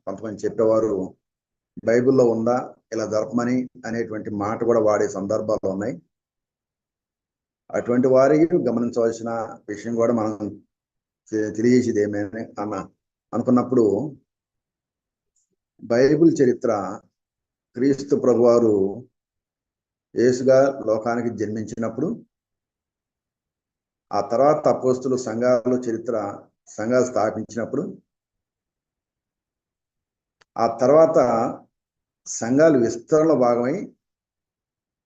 కొంతమంది చెప్పేవారు బైబిల్లో ఉందా ఇలా జరపమని అనేటువంటి మాట కూడా వాడే సందర్భాలు ఉన్నాయి. అటువంటి వారికి గమనించవలసిన విషయం కూడా మనం తెలియజేసేది ఏమైనా అనుకున్నప్పుడు, బైబిల్ చరిత్ర క్రీస్తు ప్రభువారు యేసుగా లోకానికి జన్మించినప్పుడు, ఆ తర్వాత అపోస్తులు సంఘాలు స్థాపించినప్పుడు, ఆ తర్వాత సంఘాలు విస్తరణలో భాగమై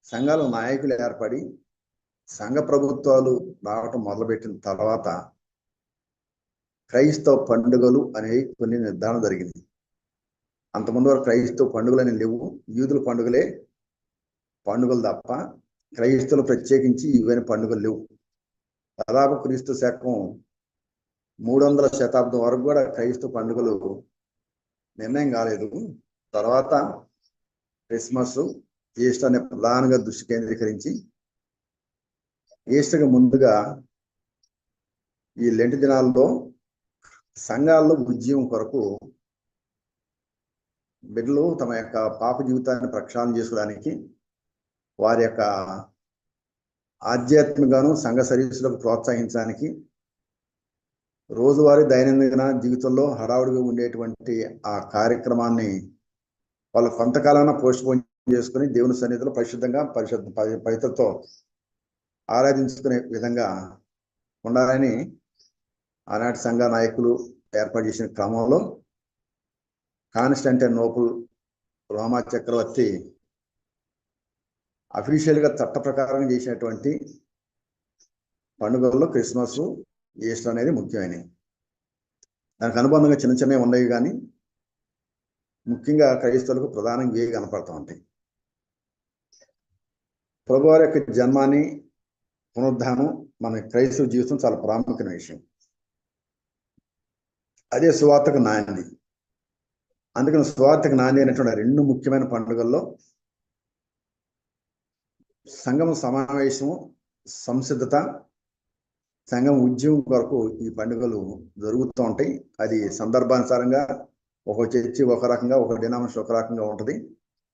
సంఘాల నాయకులు ఏర్పడి సంఘ ప్రభుత్వాలు రావటం మొదలుపెట్టిన తర్వాత క్రైస్తవ పండుగలు అనేవి కొన్ని నిర్ధారణ జరిగింది. అంతకుముందు వరకు క్రైస్తవ పండుగలు అనేవి లేవు. యూదుల పండుగలు తప్ప క్రైస్తవులు ప్రత్యేకించి ఇవన్నీ పండుగలు లేవు. దాదాపు క్రీస్తు శకం 300వ శతాబ్దం వరకు కూడా క్రైస్తవ పండుగలు నిర్ణయం కాలేదు. తర్వాత క్రిస్మస్, ఈస్టర్ అనే ప్రధానంగా దృష్టి కేంద్రీకరించి, ఈస్టర్కి ముందుగా ఈ లెంట్ దినాల్లో సంఘాల్లో ఉద్యమం కొరకు బిడ్డలు తమ యొక్క పాప జీవితాన్ని ప్రక్షాళన చేసుకోవడానికి, వారి యొక్క ఆధ్యాత్మికగాను సంఘ సర్వీసులకు ప్రోత్సహించడానికి, రోజువారీ దైనందిన జీవితంలో హడావుడిగా ఉండేటువంటి ఆ కార్యక్రమాన్ని వాళ్ళు కొంతకాలాన పోస్ట్పోన్ చేసుకుని దేవుని సన్నిధిలో పరిశుద్ధంగా పవిత్రతో ఆరాధించుకునే విధంగా ఉండాలని ఆనాటి సంఘ నాయకులు ఏర్పాటు చేసిన క్రమంలో కాన్స్టాంటినోపుల్ రోమా చక్రవర్తి అఫీషియల్గా చట్ట ప్రకారం చేసినటువంటి పండుగల్లో క్రిస్మస్, ఈస్టర్ అనేది ముఖ్యమైనవి. దానికి అనుబంధంగా చిన్న చిన్నవి ఉండేవి, కానీ ముఖ్యంగా క్రైస్తవులకు ప్రధానంగా ఇవే కనపడుతూ ఉంటాయి. ప్రభువారి యొక్క జన్మాన్ని, పునరుద్ధానం మన క్రైస్తవ జీవితం చాలా ప్రాముఖ్యమైన విషయం. అదే సువార్తకు నాంది. అందుకని సువార్తకు నాంది అయినటువంటి రెండు ముఖ్యమైన పండుగల్లో సంఘం సమావేశము, సంసిద్ధత, సంఘం ఉద్యమం కొరకు ఈ పండుగలు జరుగుతూ ఉంటాయి. అది సందర్భానుసారంగా ఒక చర్చి ఒక రకంగా, ఒక డినామినేషన్ ఒక రకంగా ఉంటుంది.